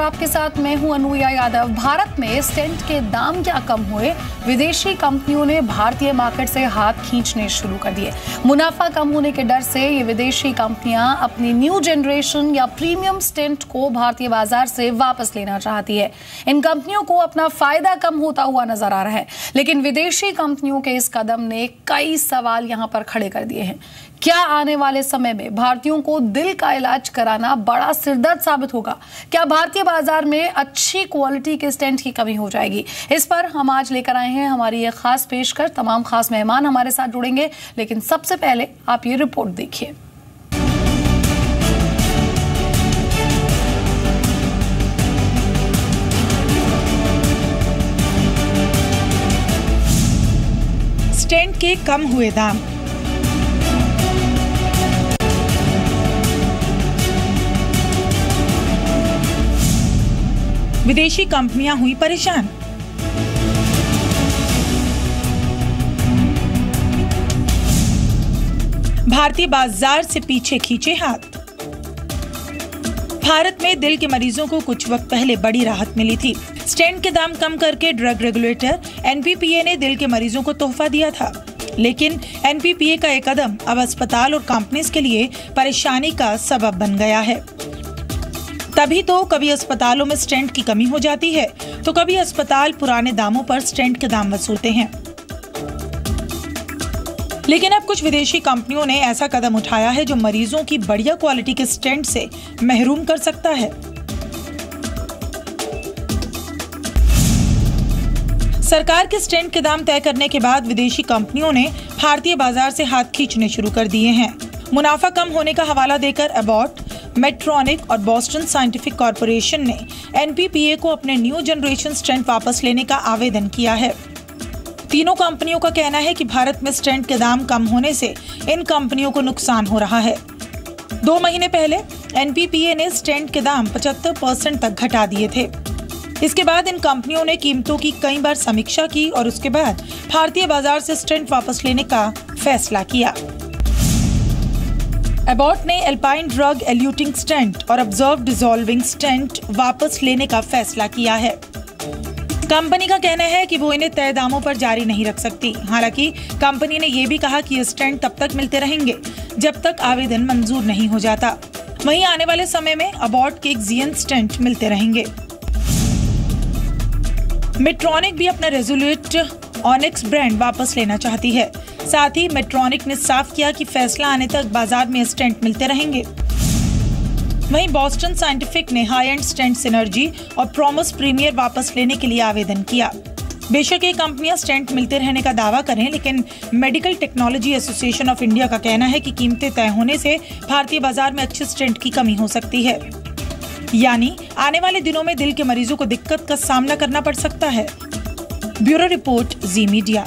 आपके साथ मैं हूं अनुया यादव। भारत में स्टेंट के दाम क्या कम हुए? विदेशी कंपनियों ने भारतीय मार्केट से हाथ खींचने शुरू कर दिए। मुनाफा कम होने के डर से ये विदेशी कंपनियां अपनी न्यू जनरेशन या प्रीमियम स्टेंट को भारतीय बाजार से वापस लेना चाहती है। इन कंपनियों को अपना फायदा कम होता हुआ नजर आ रहा है, लेकिन विदेशी कंपनियों के इस कदम ने कई सवाल यहां पर खड़े कर दिए हैं। क्या आने वाले समय में भारतीयों को दिल का इलाज कराना बड़ा सिरदर्द साबित होगा? क्या भारतीय बाजार में अच्छी क्वालिटी के स्टेंट की कमी हो जाएगी? इस पर हम आज लेकर आए हैं हमारी एक खास पेशकश। तमाम खास मेहमान हमारे साथ जुड़ेंगे, लेकिन सबसे पहले आप ये रिपोर्ट देखिए। स्टेंट के कम हुए दाम। विदेशी कंपनियां हुई परेशान। भारतीय बाजार से पीछे खींचे हाथ। भारत में दिल के मरीजों को कुछ वक्त पहले बड़ी राहत मिली थी। स्टेंट के दाम कम करके ड्रग रेगुलेटर एनपीपीए ने दिल के मरीजों को तोहफा दिया था, लेकिन एनपीपीए का एक कदम अब अस्पताल और कंपनीज के लिए परेशानी का सबब बन गया है। तभी तो कभी अस्पतालों में स्टेंट की कमी हो जाती है, तो कभी अस्पताल पुराने दामों पर स्टेंट के दाम वसूलते हैं। लेकिन अब कुछ विदेशी कंपनियों ने ऐसा कदम उठाया है जो मरीजों की बढ़िया क्वालिटी के स्टेंट से महरूम कर सकता है। सरकार के स्टेंट के दाम तय करने के बाद विदेशी कंपनियों ने भारतीय बाजार से हाथ खींचने शुरू कर दिए हैं। मुनाफा कम होने का हवाला देकर एबॉट, मेडट्रॉनिक और बॉस्टन साइंटिफिक कॉर्पोरेशन ने एनपीपीए को अपने न्यू जनरेशन स्टेंट वापस लेने का आवेदन किया है। तीनों कंपनियों का कहना है कि भारत में स्टेंट के दाम कम होने से इन कंपनियों को नुकसान हो रहा है। 2 महीने पहले एनपीपीए ने स्टेंट के दाम 75% तक घटा दिए थे। इसके बाद इन कंपनियों ने कीमतों की कई बार समीक्षा की और उसके बाद भारतीय बाजार से स्टेंट वापस लेने का फैसला किया। एबॉट ने एल्पाइन ड्रग एल्यूटिंग स्टेंट और ऑब्जर्व डिसॉल्विंग स्टेंट वापस लेने का फैसला किया है। कंपनी का कहना है कि वो इन्हें तय दामों पर जारी नहीं रख सकती। हालांकि कंपनी ने ये भी कहा कि ये स्टेंट तब तक मिलते रहेंगे जब तक आवेदन मंजूर नहीं हो जाता। वहीं आने वाले समय में एबॉट के एक्सियन स्टेंट मिलते रहेंगे। मेडट्रॉनिक भी अपना रेजोल्यूट ऑनिक्स ब्रांड वापस लेना चाहती है। साथ ही मेडट्रॉनिक ने साफ किया कि फैसला आने तक बाजार में स्टेंट मिलते रहेंगे। वहीं बॉस्टन साइंटिफिक ने हाई एंड स्टेंट सिनर्जी और प्रॉमिस प्रीमियर वापस लेने के लिए आवेदन किया। बेशक ये कंपनियां स्टेंट मिलते रहने का दावा करें, लेकिन medical technology association of India का कहना है कि कीमतें तय होने से भारतीय बाजार में अच्छे स्टेंट की कमी हो सकती है। यानी आने वाले दिनों में दिल के मरीजों को दिक्कत का सामना करना पड़ सकता है। ब्यूरो रिपोर्ट, जी मीडिया।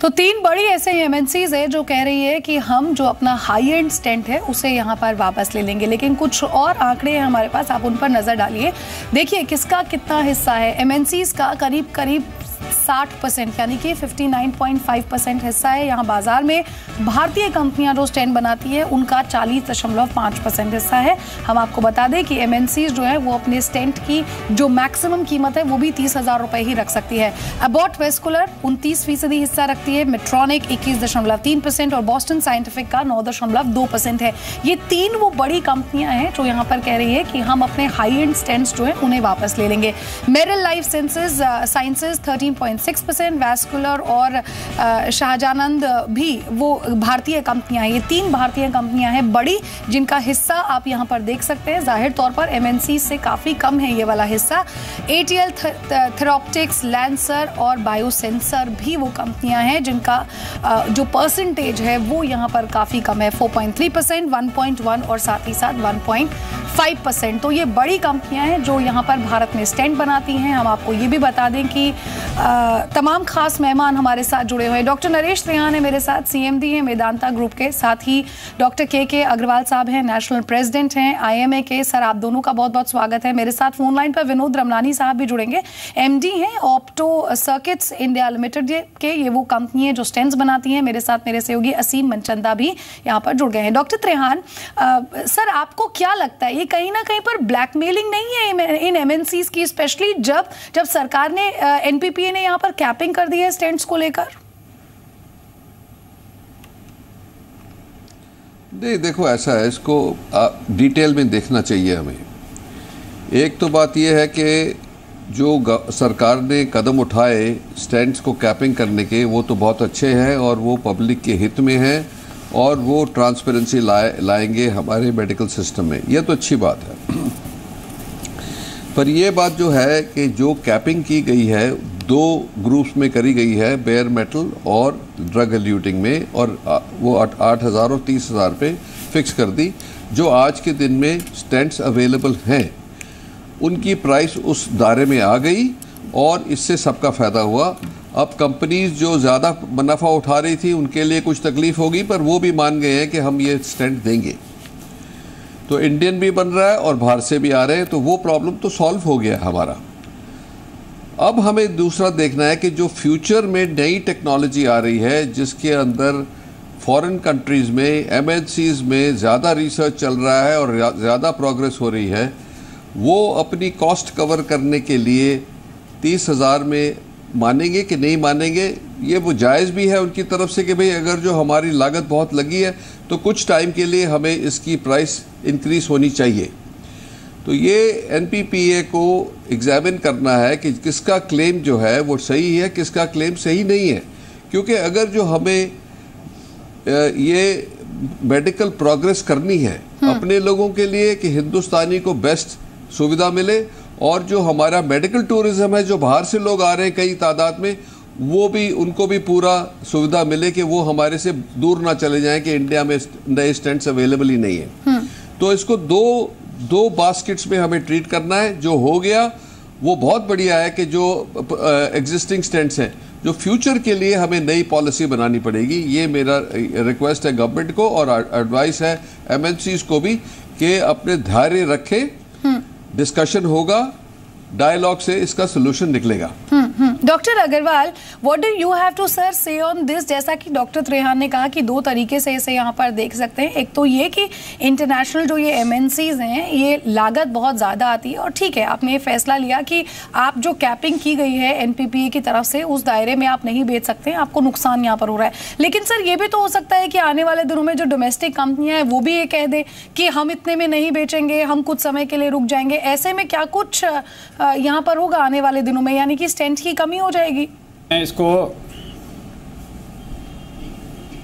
तो 3 बड़ी ऐसे एमएनसीज है जो कह रही है कि हम जो अपना हाई एंड स्टेंट है उसे यहाँ पर वापस ले लेंगे, लेकिन कुछ और आंकड़े हैं हमारे पास, आप उन पर नजर डालिए। देखिए किसका कितना हिस्सा है। एमएनसीज का करीब 60% यानी कि 59.5% हिस्सा है यहाँ बाजार में। भारतीय कंपनियां जो स्टेंट बनाती है उनका 40.5% हिस्सा है। हम आपको बता दें कि एमएनसीज जो है वो अपने स्टेंट की जो मैक्सिमम कीमत है वो भी 30,000 रुपए ही रख सकती है। एबॉट वेस्कुलर 29% हिस्सा रखती है, मेडट्रॉनिक 21.3% और बॉस्टन साइंटिफिक का 9.2% है। ये 3 वो बड़ी कंपनियां हैं जो यहाँ पर कह रही है कि हम अपने हाई एंड स्टेंट्स जो है उन्हें वापस ले लेंगे। मेरिल लाइफ साइंसेज 13.6%, वैस्कुलर और शाहजानंद भी वो भारतीय कंपनियां हैं। ये 3 भारतीय कंपनियां हैं बड़ी, जिनका हिस्सा आप यहां पर देख सकते हैं। जाहिर तौर पर एमएनसी से काफी कम है ये वाला हिस्सा। एटीएल, थेरोप्टिक्स, लैंसर और बायोसेंसर भी वो कंपनियां हैं जिनका जो परसेंटेज है वो यहां पर काफी कम है, 4.3%, 1.1 और साथ ही साथ 1.5%। तो ये बड़ी कंपनियां हैं जो यहां पर भारत में स्टेंट बनाती हैं। हम आपको ये भी बता दें कि तमाम खास मेहमान हमारे साथ जुड़े हुए हैं। डॉक्टर नरेश त्रेहान है मेरे साथ, CMD हैं वेदांता ग्रुप के, साथ ही डॉक्टर के अग्रवाल साहब हैं, नेशनल प्रेसिडेंट हैं IMA के। सर आप दोनों का बहुत बहुत स्वागत है। मेरे साथ फोन लाइन पर विनोद रमनानी साहब भी जुड़ेंगे, MD हैं ऑप्टो सर्किट्स इंडिया लिमिटेड के, ये वो कंपनी है जो स्टेंट्स बनाती हैं। मेरे साथ मेरे सहयोगी असीम मनचंदा भी यहाँ पर जुड़ गए हैं। डॉक्टर त्रेहान, सर आपको क्या लगता है ये कहीं ना कहीं पर ब्लैकमेलिंग नहीं है इन MNCs की, स्पेशली जब सरकार ने NPPA ने यहाँ पर कैपिंग कर दी है स्टेंट्स को लेकर? नहीं, देखो ऐसा है, इसको डिटेल में देखना चाहिए हमें। एक तो बात यह है कि जो सरकार ने कदम उठाए स्टेंट्स को कैपिंग करने के, वो तो बहुत अच्छे हैं और वो पब्लिक के हित में हैं और वो ट्रांसपेरेंसी लाएंगे हमारे मेडिकल सिस्टम में, यह तो अच्छी बात है। पर यह बात जो है कि जो कैपिंग की गई है 2 ग्रुप्स में करी गई है, बेयर मेटल और ड्रग एल्यूटिंग में, और वो 8,000 और 30,000 पे फिक्स कर दी। जो आज के दिन में स्टेंट्स अवेलेबल हैं उनकी प्राइस उस दायरे में आ गई और इससे सबका फ़ायदा हुआ। अब कंपनीज जो ज़्यादा मुनाफा उठा रही थी उनके लिए कुछ तकलीफ़ होगी, पर वो भी मान गए हैं कि हम ये स्टेंट देंगे। तो इंडियन भी बन रहा है और बाहर से भी आ रहे हैं, तो वो प्रॉब्लम तो सॉल्व हो गया हमारा। अब हमें दूसरा देखना है कि जो फ्यूचर में नई टेक्नोलॉजी आ रही है जिसके अंदर फॉरेन कंट्रीज़ में MNCs में ज़्यादा रिसर्च चल रहा है और ज़्यादा प्रोग्रेस हो रही है, वो अपनी कॉस्ट कवर करने के लिए 30,000 में मानेंगे कि नहीं मानेंगे, ये वो जायज़ भी है उनकी तरफ से कि भाई अगर जो हमारी लागत बहुत लगी है तो कुछ टाइम के लिए हमें इसकी प्राइस इंक्रीज़ होनी चाहिए। तो ये NPPA को एग्जामिन करना है कि किसका क्लेम जो है वो सही है, किसका क्लेम सही नहीं है। क्योंकि अगर जो हमें ये मेडिकल प्रोग्रेस करनी है अपने लोगों के लिए कि हिंदुस्तानी को बेस्ट सुविधा मिले, और जो हमारा मेडिकल टूरिज्म है जो बाहर से लोग आ रहे हैं कई तादाद में, वो भी उनको भी पूरा सुविधा मिले कि वो हमारे से दूर ना चले जाएं कि इंडिया में नए स्टेंट्स अवेलेबल ही नहीं है। तो इसको दो बास्केट्स में हमें ट्रीट करना है। जो हो गया वो बहुत बढ़िया है कि जो एग्जिस्टिंग स्टेंट्स हैं, जो फ्यूचर के लिए हमें नई पॉलिसी बनानी पड़ेगी। ये मेरा रिक्वेस्ट है गवर्नमेंट को और एडवाइस है MNCs को भी कि अपने धैर्य रखें, डिस्कशन होगा, डायलॉग से इसका सोल्यूशन निकलेगा। Doctor Agarwal, what do you have to sir say on this? जैसा कि डॉक्टर त्रेहान ने कहा कि 2 तरीके से इसे यहाँ पर देख सकते हैं। एक तो ये कि इंटरनेशनल जो ये MNCs हैं ये लागत बहुत ज़्यादा आती है, और ठीक है आपने ये फैसला लिया कि आप जो कैपिंग की गई है NPPA की तरफ से उस दायरे में आप नहीं बेच सकते, आपको नुकसान यहाँ पर हो रहा है। लेकिन सर ये भी तो हो सकता है कि आने वाले दिनों में जो डोमेस्टिक कंपनियाँ हैं वो भी ये कह दे कि हम इतने में नहीं बेचेंगे, हम कुछ समय के लिए रुक जाएंगे। ऐसे में क्या कुछ यहाँ पर होगा आने वाले दिनों में, यानी कि स्टेंट की कमी हो जाएगी?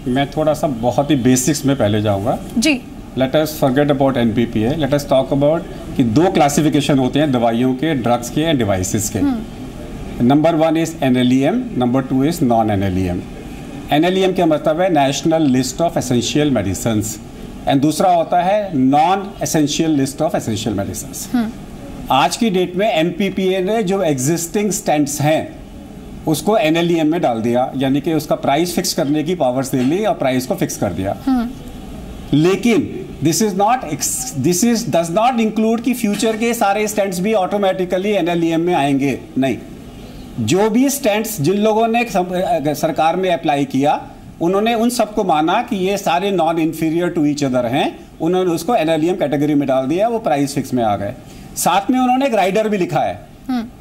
मैं थोड़ा सा बहुत ही बेसिक्स में पहले जाऊंगा जी। Let us forget about NPPA, let us talk about कि 2 क्लासिफिकेशन होते हैं दवाइयों के, ड्रग्स के एंड डिवाइसेस के। Number 1 is NLEM, number 2 is non NLEM। NLEM का मतलब है national list of essential medicines, and दूसरा होता है non essential list of essential medicines. आज की डेट में NPPA ने जो एग्जिस्टिंग स्टेंट्स हैं उसको NLEM में डाल दिया, यानी कि उसका प्राइस फिक्स करने की पावर्स दे ली और प्राइस को फिक्स कर दिया। लेकिन this is does not include कि फ्यूचर के सारे स्टेंट्स भी ऑटोमेटिकली NLEM में आएंगे, नहीं। जो भी स्टेंट्स जिन लोगों ने सरकार में अप्लाई किया उन्होंने उन सबको माना कि ये सारे non inferior to each other हैं, उन्होंने उसको NLEM कैटेगरी में डाल दिया, वो प्राइस फिक्स में आ गए। साथ में उन्होंने एक राइडर भी लिखा है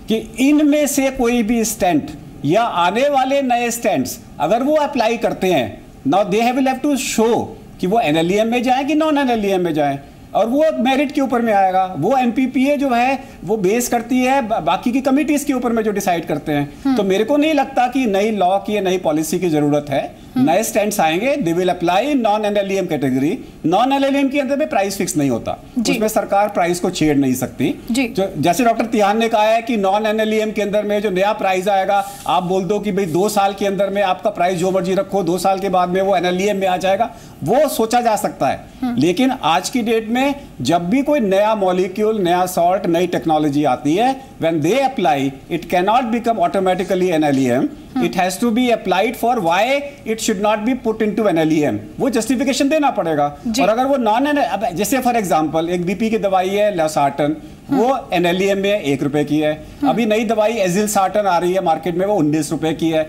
कि इनमें से कोई भी स्टेंट या आने वाले नए स्टेंट्स अगर वो अप्लाई करते हैं, now they have to show कि वो NLEM में जाएं कि नॉन NLEM में जाएं, और वो मेरिट के ऊपर में आएगा। वो NPPA जो है वो बेस करती है बाकी की कमिटीज के ऊपर में जो डिसाइड करते हैं। तो मेरे को नहीं लगता कि नई लॉ की, नई पॉलिसी की जरूरत है। नए स्टेंट्स आएंगे, they will apply non NLEM category. Non NLEM के अंदर में प्राइस फिक्स नहीं होता, उसमें सरकार प्राइस को छेड़ नहीं सकती। जैसे डॉक्टर तिहान ने कहा है कि नॉन NLEM के अंदर में जो नया प्राइस आएगा, आप बोल दो कि भाई 2 साल के अंदर में आपका प्राइस जो मर्जी रखो, 2 साल के बाद में वो NLEM में आ जाएगा, वो सोचा जा सकता है। लेकिन आज की डेट में जब भी कोई नया मॉलिक्यूल, नया सॉल्ट, नई टेक्नोलॉजी आती है, when they apply, it can not become automatically NLEM, it has to be applied for why it should not be put into NLEM, वो जस्टिफिकेशन देना पड़ेगा। और अगर वो नॉन, जैसे फॉर एग्जांपल एक BP की दवाई है लॉसार्टन, वो NLEM में 1 रुपए की है। अभी नई दवाई एजिलसार्टन आ रही है मार्केट में, वो 19 रुपए की है,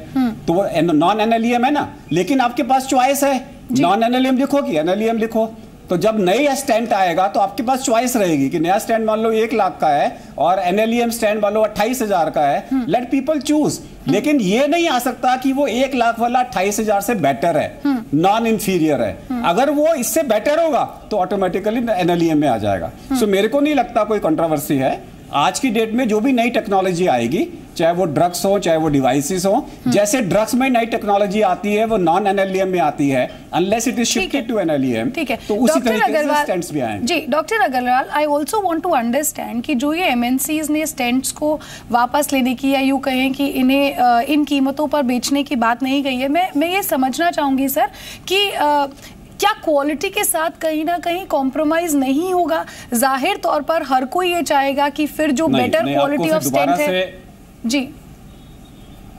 तो वो नॉन NLEM है ना। लेकिन आपके पास चॉइस है, नॉन NLEM लिखो कि NLEM लिखो। तो जब नई स्टैंड आएगा तो आपके पास चॉइस रहेगी कि नया स्टैंड मान लो 1 लाख का है और NLEM स्टैंड मान लो 28,000 का है, लेट पीपल चूज। लेकिन ये नहीं आ सकता कि वो 1 लाख वाला 28,000 से बेटर है, नॉन इंफीरियर है। अगर वो इससे बेटर होगा तो ऑटोमेटिकली NLEM में आ जाएगा। सो मेरे को नहीं लगता कोई कंट्रोवर्सी है। आज की डेट में जो भी नई टेक्नोलॉजी आएगी, चाहे वो ड्रग्स हो, चाहे वो डिवाइसेस हो, जैसे ड्रग्स में नई टेक्नोलॉजी आती है वो नॉन NLEM में आती है, unless it is shifted to NLEM। ठीक है, तो उसी तरीके से स्टेंट्स भी आएंगे। जी doctor Agarwal, I also want to understand कि जो ये MNCs ने स्टेंट्स को वापस लेने की, या यूँ कहें कि इन्हें इन कीमतों पर बेचने की बात नहीं कही है, मैं ये समझना चाहूँगी सर कि क्या क्वालिटी के साथ कहीं ना कहीं कॉम्प्रोमाइज नहीं होगा? जाहिर तौर पर हर कोई ये चाहेगा कि फिर जो बेटर क्वालिटी ऑफ स्टेंट है। जी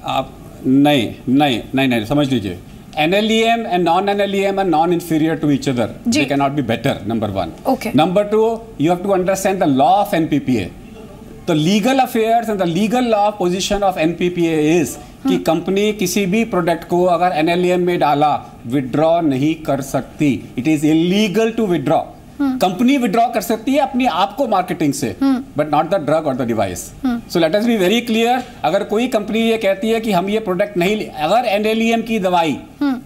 आप नहीं समझ लीजिए, NLEM and non-NLEM are non-inferior to each other. They cannot be better, number 1. Okay. Number 2, you have to understand the law of NPPA. The legal affairs and the legal law position of NPPA is कि company किसी भी product को अगर NLEM में डाला, withdraw नहीं कर सकती। It is illegal to withdraw. Company withdraw कर सकती है अपनी आप को मार्केटिंग से, बट नॉट द ड्रग और the device. So let us be very clear, अगर कोई कंपनी ये कहती है कि हम ये प्रोडक्ट नहीं, अगर NLEM की दवाई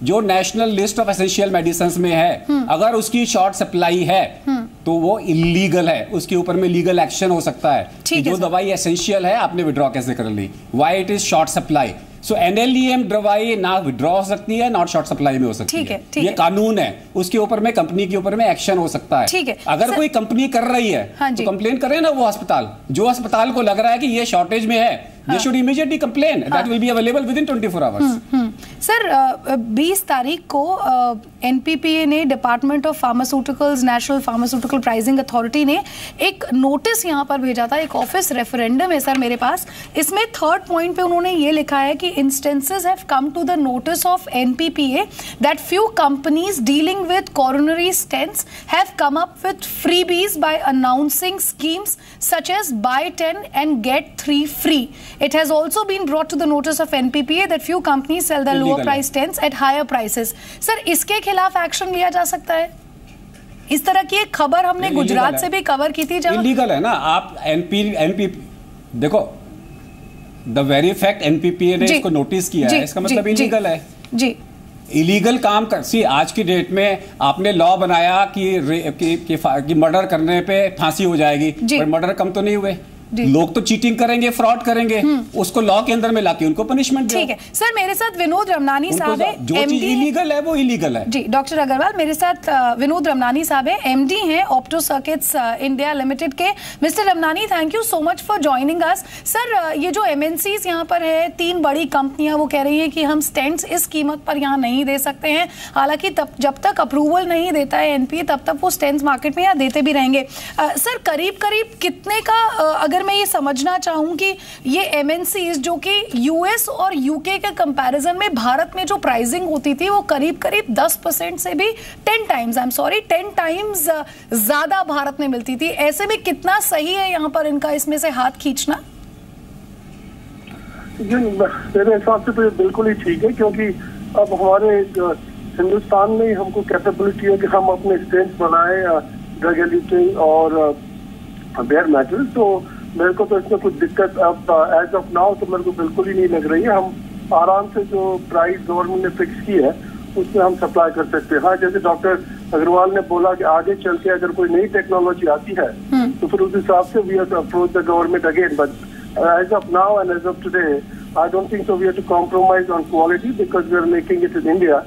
जो national list of essential medicine में है, अगर उसकी शॉर्ट सप्लाई है तो वो इलीगल है, उसके ऊपर में लीगल एक्शन हो सकता है कि जो दवाई एसेंशियल है आपने विड्रॉ कैसे कर ली, why it is short supply. So NLEM दवाई ना विड्रॉ हो सकती है, नॉट शॉर्ट सप्लाई में हो सकती है। ये कानून है, उसके ऊपर में कंपनी के ऊपर में एक्शन हो सकता है। ठीक है, अगर कोई कंपनी कर रही है तो कंप्लेन करे ना वो अस्पताल, जो अस्पताल को लग रहा है कि ये शॉर्टेज में है, they should immediately complain. That will be available within 24 hours. Sir 20 तारीख को NPPA ने, department of pharmaceuticals, national pharmaceutical pricing authority ने एक नोटिस यहाँ पर भेजा था, एक ऑफिस रेफरेंडम है सर मेरे पास। इसमें 3rd पॉइंट पे उन्होंने ये लिखा है कि instances have come to the notice of NPPA that few companies dealing with coronary stents have come up with freebies by announcing schemes such as buy 10 and get 3 free. It has also been brought to the notice of NPPA that few companies sell the lower price stents at higher prices. Sir इसके खिलाफ action लिया जा सकता है? इस तरह की एक खबर हमने गुजरात से भी कवर की थी, जहां इलीगल है ना। आप NPPA देखो, द वेरी फैक्ट NPPA ने इसको नोटिस किया है, इसका मतलब इलीगल है। जी इलीगल काम कर सी। आज की डेट में आपने लॉ बनाया कि मर्डर करने पे फांसी हो जाएगी, पर मर्डर कम तो नहीं हुए। लोग तो चीटिंग करेंगे, फ्रॉड करेंगे, उसको लॉ के अंदर में लाके उनको पनिशमेंट दो। ठीक है सर, मेरे साथ विनोद रमनानी साहब है, जो चीज इलीगल है वो इलीगल है। जी डॉक्टर अग्रवाल, मेरे साथ विनोद रमनानी साहब है, MD हैं ऑप्टो सर्किट्स इंडिया लिमिटेड के। Mister Ramnani, thank you so much for joining us. Sir ये जो MNCs यहाँ पर है, 3 बड़ी कंपनियां, वो कह रही है कि हम स्टेंट्स इस कीमत पर यहाँ नहीं दे सकते हैं। हालांकि जब तक अप्रूवल नहीं देता है NPA, तब तक वो स्टेंट्स मार्केट में यहाँ देते भी रहेंगे। सर करीब कितने का, अगर मैं ये समझना चाहूं कि ये MNCs जो कि US और UK के कंपैरिजन में भारत में जो प्राइसिंग होती थी वो करीब 10% से भी 10 टाइम्स ज्यादा भारत में मिलती थी, ऐसे में कितना सही है यहाँ पर इनका इसमें से हाथ खींचना? मेरे हिसाब से तो ये बिल्कुल ही ठीक है, क्योंकि अब हमारे हिंदुस्तान में हमको कैपेबिलिटी है कि हम अपने स्टेंट्स बनाए ड्रग एडिक्टिंग और बेयर मेटल। तो मेरे को तो इसमें कुछ दिक्कत अब एज ऑफ नाउ तो मेरे को बिल्कुल ही नहीं लग रही है। हम आराम से जो प्राइस गवर्नमेंट ने फिक्स की है उसमें हम सप्लाई कर सकते हैं। हाँ, जैसे डॉक्टर अग्रवाल ने बोला कि आगे चल के अगर कोई नई टेक्नोलॉजी आती है तो फिर उस हिसाब से we have to approach the government again, but as of now and as of today I don't think so we have to compromise on quality because we are making it in India.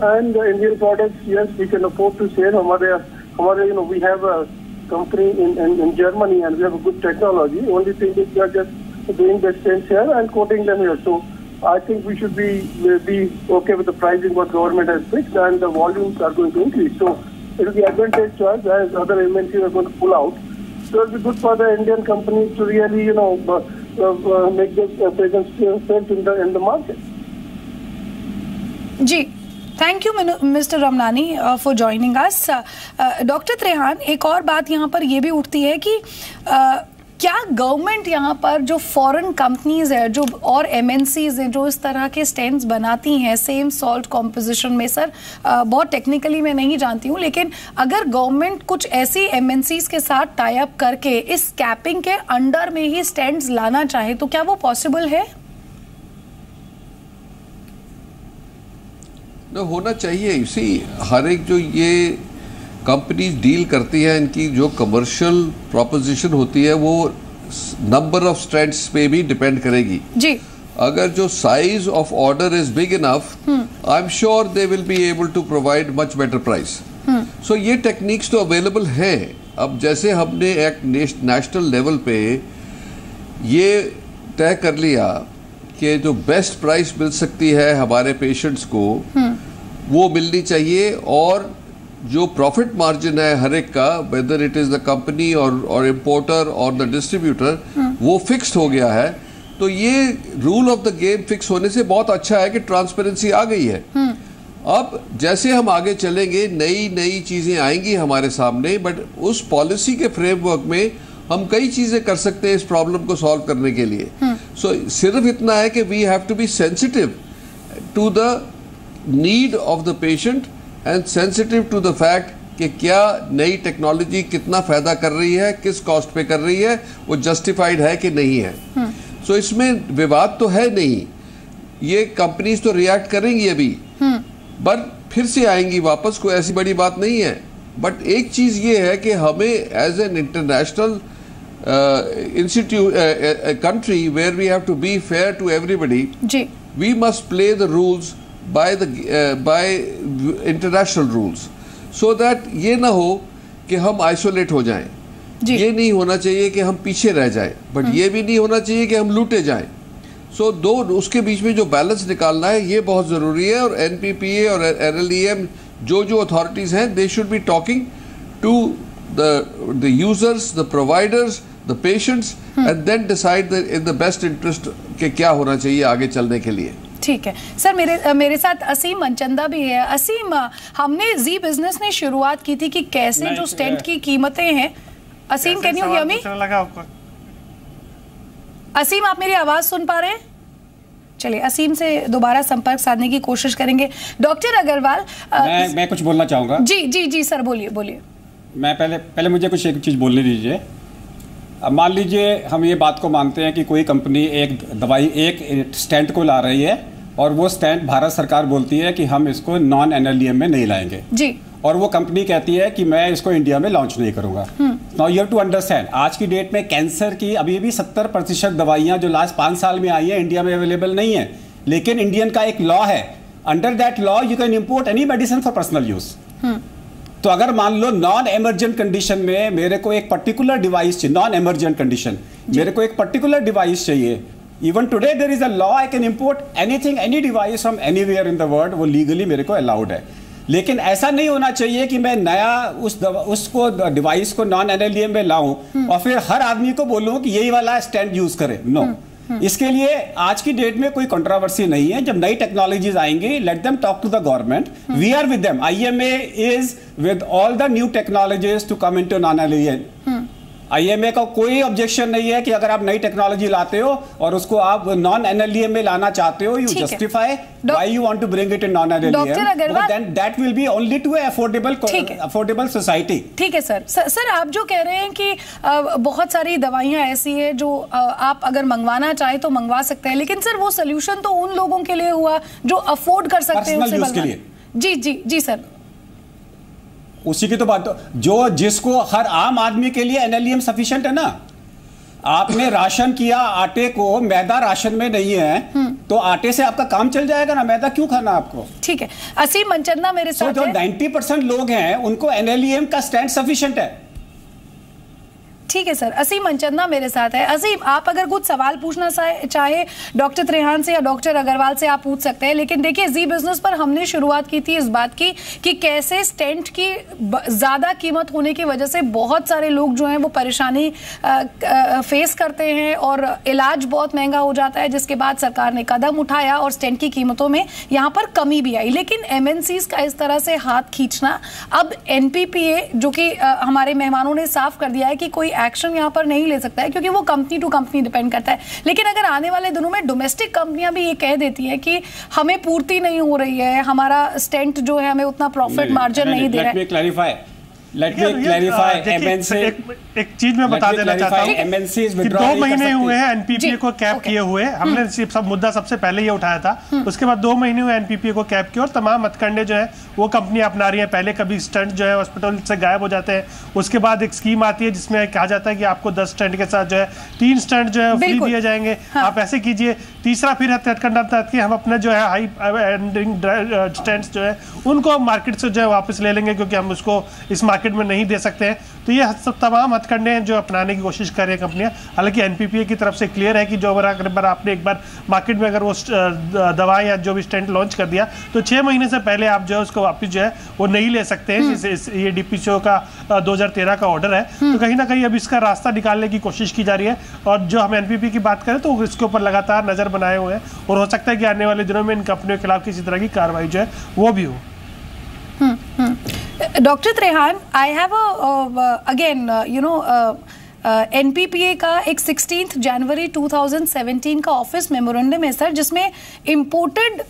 And Indian products, yes, we can afford to say, we have a company in Germany and we have a good technology. Only thing is we are just doing the stents here and coating them here. So I think we should be okay with the pricing what government has fixed, and the volumes are going to increase. So it will be advantage to us as other MNCs are going to pull out. So it will be good for the Indian companies to really, make their presence felt in the market. जी, thank you mister Ramnani for joining us. Doctor Trehan, एक और बात यहाँ पर ये भी उठती है कि क्या गवर्नमेंट यहाँ पर जो फॉरेन कंपनीज है जो और एमएनसीज हैं जो इस तरह के स्टेंट्स बनाती हैं सेम सॉल्ट कॉम्पोजिशन में, सर बहुत टेक्निकली मैं नहीं जानती हूँ, लेकिन अगर गवर्नमेंट कुछ ऐसी एमएनसीज के साथ टाई अप करके इस कैपिंग के अंडर में ही स्टेंट्स लाना चाहे तो क्या वो पॉसिबल है? ना होना चाहिए। इसी हर एक जो ये कंपनीज डील करती है इनकी जो कमर्शियल प्रोपोजिशन होती है वो नंबर ऑफ स्ट्रेंट्स पे भी डिपेंड करेगी जी। अगर जो size of order is big enough, I am sure they will be able to provide much better price. So ये टेक्निक्स तो अवेलेबल हैं। अब जैसे हमने एक नेशनल लेवल पे ये तय कर लिया कि जो बेस्ट प्राइस मिल सकती है हमारे पेशेंट्स को वो मिलनी चाहिए, और जो प्रॉफिट मार्जिन है हर एक का, whether it is the company और इम्पोर्टर और द डिस्ट्रीब्यूटर, वो फिक्स्ड हो गया है। तो ये rule of the game fix होने से बहुत अच्छा है कि ट्रांसपेरेंसी आ गई है। अब जैसे हम आगे चलेंगे नई नई चीजें आएंगी हमारे सामने, बट उस पॉलिसी के फ्रेमवर्क में हम कई चीजें कर सकते हैं इस प्रॉब्लम को सॉल्व करने के लिए। सो सिर्फ इतना है कि we have to be sensitive to the need of the patient and sensitive to the fact कि क्या नई टेक्नोलॉजी कितना फायदा कर रही है, किस कॉस्ट पे कर रही है, वो जस्टिफाइड है कि नहीं है। सो इसमें विवाद तो है नहीं, ये कंपनीज तो रिएक्ट करेंगी अभी, बट फिर से आएंगी वापस, कोई ऐसी बड़ी बात नहीं है। बट एक चीज ये है कि हमें as an international country where we have to be fair to everybody, we must play the rules by international rules, so that ये ना हो कि हम आइसोलेट हो जाएं। ये नहीं होना चाहिए कि हम पीछे रह जाएं, बट ये भी नहीं होना चाहिए कि हम लूटे जाएं। सो दो उसके बीच में जो बैलेंस निकालना है ये बहुत ज़रूरी है। और NPPA और NLEM जो अथॉरिटीज़ हैं, they should be talking to the users, the providers, the patients, and then decide in the best interest कि क्या होना चाहिए आगे चलने के लिए। ठीक है सर, मेरे साथ असीम मनचंदा भी है। असीम, हमने जी बिजनेस ने शुरुआत की थी कि कैसे जो स्टेंट की कीमतें हैं। असीम, कैन यू हियर मी? असीम, आप मेरी आवाज सुन पा रहे हैं? चलिए असीम से दोबारा संपर्क साधने की कोशिश करेंगे। डॉक्टर अग्रवाल, मैं कुछ बोलना चाहूंगा। जी सर, बोलिए। मैं पहले मुझे कुछ एक चीज़ बोलने दीजिए। अब मान लीजिए हम ये बात को मानते हैं कि कोई कंपनी एक दवाई एक स्टेंट को ला रही है और वो स्टेंट भारत सरकार बोलती है कि हम इसको नॉन NLEM में नहीं लाएंगे जी, और वो कंपनी कहती है कि मैं इसको इंडिया में लॉन्च नहीं करूंगा। Now you have to understand, आज की डेट में कैंसर की अभी भी 70% दवाइयाँ जो लास्ट 5 साल में आई है इंडिया में अवेलेबल नहीं है, लेकिन इंडियन का एक लॉ है, under that law you can import any medicine for personal use. तो अगर मान लो नॉन एमरजेंट कंडीशन में मेरे को एक पर्टिकुलर डिवाइस चाहिए, नॉन एमरजेंट कंडीशन मेरे को एक पर्टिकुलर डिवाइस चाहिए, even today there is a law, I can import anything, any device from anywhere in the world, वो लीगली मेरे को अलाउड है। लेकिन ऐसा नहीं होना चाहिए कि मैं नया उसको डिवाइस को नॉन NLEM में लाऊं और फिर हर आदमी को बोलूं कि यही वाला स्टेंट यूज करे। नो, इसके लिए आज की डेट में कोई कंट्रोवर्सी नहीं है। जब नई टेक्नोलॉजीज आएंगी, let them talk to the government, we are with them. IMA is with all the new technologies to come into नॉन-NLEM। IMA का कोई ऑब्जेक्शन नहीं है कि अगर आप नई टेक्नोलॉजी लाते हो और उसको आप नॉन NLEM में लाना चाहते हो, you justify why you want to bring it in non NLEM, then that will be only to affordable society. ठीक है सर, आप जो कह रहे हैं कि बहुत सारी दवाइयां ऐसी है जो आप अगर मंगवाना चाहे तो मंगवा सकते हैं, लेकिन सर वो सोल्यूशन तो उन लोगों के लिए हुआ जो अफोर्ड कर सकते हैं उसे। जी सर, उसी की तो बात, जो जिसको हर आम आदमी के लिए NLEM सफिशिएंट है ना। आपने राशन किया आटे को, मैदा राशन में नहीं है, तो आटे से आपका काम चल जाएगा ना, मैदा क्यों खाना आपको? ठीक है, असीम मनचंदा मेरे साथ जो 90% लोग हैं उनको NLEM का स्टैंड सफिशिएंट है। ठीक है सर, असीम मनचंदा मेरे साथ है। असीम, आप अगर कुछ सवाल पूछना चाहे डॉक्टर त्रेहान से या डॉक्टर अग्रवाल से आप पूछ सकते हैं, लेकिन देखिए जी बिजनेस पर हमने शुरुआत की थी इस बात की कि कैसे स्टेंट की ज़्यादा कीमत होने की वजह से बहुत सारे लोग जो हैं वो परेशानी फेस करते हैं और इलाज बहुत महंगा हो जाता है, जिसके बाद सरकार ने कदम उठाया और स्टेंट की कीमतों में यहाँ पर कमी भी आई। लेकिन MNCs का इस तरह से हाथ खींचना, अब NPPA जो कि हमारे मेहमानों ने साफ कर दिया है कि कोई एक्शन यहां पर नहीं ले सकता है क्योंकि वो कंपनी टू कंपनी डिपेंड करता है। लेकिन अगर आने वाले दिनों में डोमेस्टिक कंपनियां भी ये कह देती है कि हमें पूर्ति नहीं हो रही है, हमारा स्टेंट जो है हमें उतना प्रॉफिट मार्जिन नहीं दे रहा है। Let me clarify, MNC एक चीज मैं बता देना चाहता हूँ कि 2 महीने हुए हैं NPPA को कैप किए हुए। हमने सब मुद्दा सबसे पहले ये उठाया था, उसके बाद 2 महीने हुए NPPA को कैप किया और तमाम हथकंडे जो है वो कंपनी अपना रही है। पहले कभी स्टंट जो है हॉस्पिटल से गायब हो जाते हैं, उसके बाद एक स्कीम आती है जिसमें कहा जाता है कि आपको 10 स्टंट के साथ जो है 3 स्टंट जो है फ्री दिए जाएंगे। आप ऐसे कीजिए। तीसरा फिर हथकंडा था कि हम अपने जो है हाई एंडिंग स्टंट्स जो है उनको मार्केट से जो है वापस ले लेंगे क्योंकि हम उसको इस मार्केट में नहीं दे सकते हैं। तो ये सब तमाम हथकंडे हैं जो अपनाने की कोशिश कर रही है कंपनियां। हालांकि NPPA की तरफ से क्लियर है कि जो अगर आपने एक बार मार्केट में अगर वो दवा या जो भी स्टेंट लॉन्च कर दिया तो 6 महीने से पहले आप जो है उसको वापस जो है वो नहीं ले सकते हैं। ये DPCO का 2013 का ऑर्डर है। तो कहीं ना कहीं अब इसका रास्ता निकालने की कोशिश की जा रही है और जो हम NPPA की बात करें तो इसके ऊपर लगातार नजर बनाए हुए हैं और हो सकता है कि आने वाले दिनों में इन कंपनियों के खिलाफ किसी तरह की कार्रवाई जो है वो भी हो। Doctor Trehan, I have again NPPA का एक 16 जनवरी 2017 का ऑफिस मेमोरेंडम है सर, जिसमें इम्पोर्टेड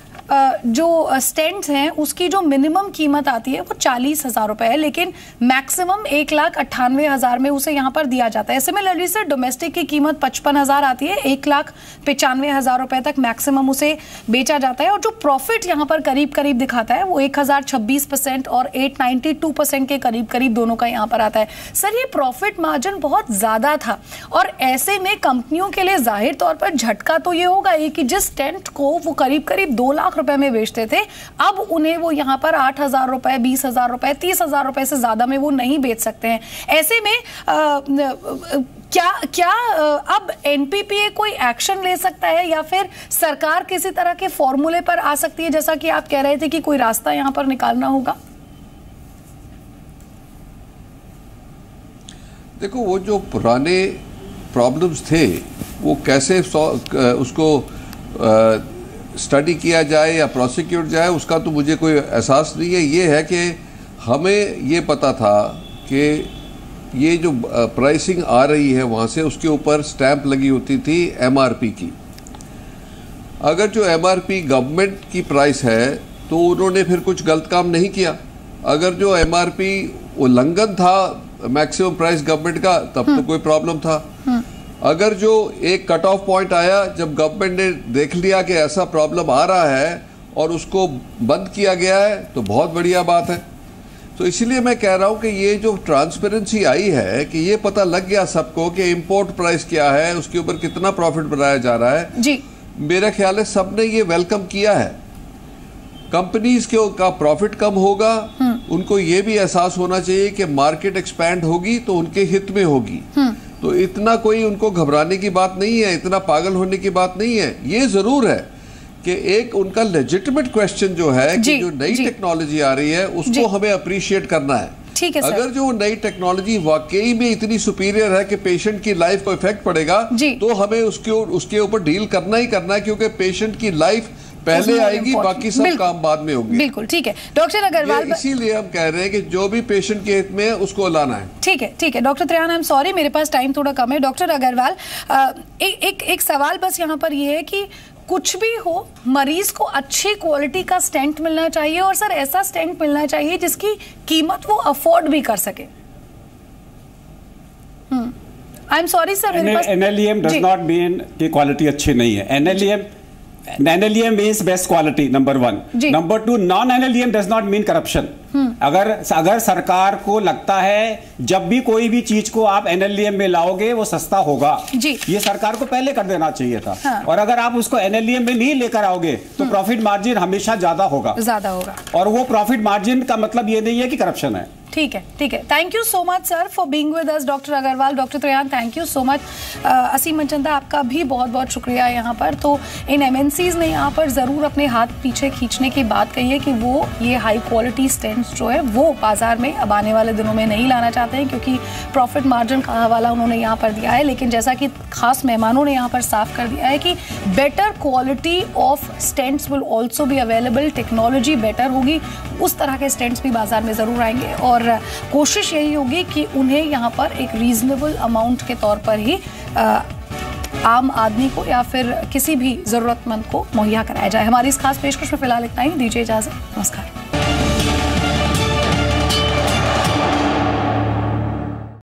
जो स्टेंट्स हैं उसकी जो मिनिमम कीमत आती है वो 40,000 रुपए है, लेकिन मैक्सिमम 1,98,000 में उसे यहाँ पर दिया जाता है। सिमिलरली सर डोमेस्टिक की कीमत 55,000 आती है, 1,95,000 रुपए तक मैक्सिमम उसे बेचा जाता है और जो प्रॉफिट यहाँ पर करीब करीब दिखाता है वो 1,026% और 892% के करीब करीब दोनों का यहाँ पर आता है। सर ये प्रॉफिट मार्जिन बहुत ज्यादा था और ऐसे में कंपनियों के लिए जाहिर तौर पर झटका तो ये होगा कि जिस स्टेंट को वो करीब करीब 2 लाख रुपए में बेचते थे, अब उन्हें वो यहाँ पर 8,000 रुपए, 20,000 रुपए, 30,000 रुपए से ज्यादा में वो नहीं बेच सकते हैं। ऐसे में क्या अब NPPA कोई एक्शन ले सकता है या फिर सरकार किसी तरह के फॉर्मूले पर आ सकती है, जैसा कि आप कह रहे थे कि कोई रास्ता यहाँ पर निकालना होगा? देखो, वो जो पुराने प्रॉब्लम्स थे वो कैसे उसको स्टडी किया जाए या प्रोसिक्यूट जाए उसका तो मुझे कोई एहसास नहीं है। ये है कि हमें ये पता था कि ये जो प्राइसिंग आ रही है वहाँ से उसके ऊपर स्टैंप लगी होती थी MRP की। अगर जो MRP गवर्नमेंट की प्राइस है तो उन्होंने फिर कुछ गलत काम नहीं किया। अगर जो MRP उल्लंघन था मैक्सिमम प्राइस गवर्नमेंट का तब तो कोई प्रॉब्लम था। अगर जो एक कट ऑफ पॉइंट आया जब गवर्नमेंट ने देख लिया कि ऐसा प्रॉब्लम आ रहा है और उसको बंद किया गया है तो बहुत बढ़िया बात है। तो इसलिए मैं कह रहा हूं कि ये जो ट्रांसपेरेंसी आई है कि ये पता लग गया सबको कि इंपोर्ट प्राइस क्या है, उसके ऊपर कितना प्रॉफिट बनाया जा रहा है जी। मेरा ख्याल है सबने ये वेलकम किया है। कंपनीज का प्रॉफिट कम होगा, उनको ये भी एहसास होना चाहिए कि मार्केट एक्सपैंड होगी तो उनके हित में होगी। तो इतना कोई उनको घबराने की बात नहीं है, इतना पागल होने की बात नहीं है। ये जरूर है कि एक उनका लेजिटिमेट क्वेश्चन जो है कि जो नई टेक्नोलॉजी आ रही है उसको हमें अप्रिशिएट करना है। ठीक है सर। अगर जो नई टेक्नोलॉजी वाकई में इतनी सुपीरियर है कि पेशेंट की लाइफ को इफेक्ट पड़ेगा तो हमें उसके ऊपर डील करना ही करना है, क्योंकि पेशेंट की लाइफ पहले आएगी, बाकी सब काम बाद में होंगे। बिल्कुल ठीक है डॉक्टर अग्रवाल, इसीलिए हम कह रहे हैं कि जो भी पेशेंट के हित में है उसको लाना है। ठीक है doctor Trehan, I am sorry मेरे पास टाइम थोड़ा कम है। डॉक्टर अग्रवाल, एक सवाल बस यहाँ पर ये है कि कुछ भी हो मरीज को अच्छी क्वालिटी का स्टेंट मिलना चाहिए और सर ऐसा स्टेंट मिलना चाहिए जिसकी कीमत वो अफोर्ड भी कर सके। आई एम सॉरी सर, मेरे पास NLEM डज नॉट मीन कि क्वालिटी अच्छी नहीं है। NLEM means best quality, number 1. Number 2, non-NLEM does not mean corruption. अगर सरकार को लगता है जब भी कोई भी चीज को आप NLEM में लाओगे वो सस्ता होगा, ये सरकार को पहले कर देना चाहिए था। और अगर आप उसको NLEM में नहीं लेकर आओगे तो प्रॉफिट मार्जिन हमेशा ज्यादा होगा। और वो प्रॉफिट मार्जिन का मतलब ये नहीं है कि करप्शन है। ठीक है, ठीक है। Thank you so much sir for being with us, doctor Agarwal, doctor Treyan, thank you so much. Aseem Manchanda, आपका भी बहुत बहुत शुक्रिया यहाँ पर। तो इन MNCs ने यहाँ पर ज़रूर अपने हाथ पीछे खींचने की बात कही है कि वो ये हाई क्वालिटी स्टेंट्स जो है वो बाजार में अब आने वाले दिनों में नहीं लाना चाहते हैं, क्योंकि प्रॉफिट मार्जिन का हवाला उन्होंने यहाँ पर दिया है। लेकिन जैसा कि खास मेहमानों ने यहाँ पर साफ कर दिया है कि better quality of stents will also भी अवेलेबल, टेक्नोलॉजी बेटर होगी, उस तरह के स्टेंट्स भी बाजार में ज़रूर आएंगे। और कोशिश यही होगी कि उन्हें यहाँ पर एक रीजनेबल अमाउंट के तौर पर ही आम आदमी को या फिर किसी भी ज़रूरतमंद को मुहैया कराया जाए। हमारी इस खास पेशकश में फिलहाल इतना ही। दीजिए इजाज़त, नमस्कार।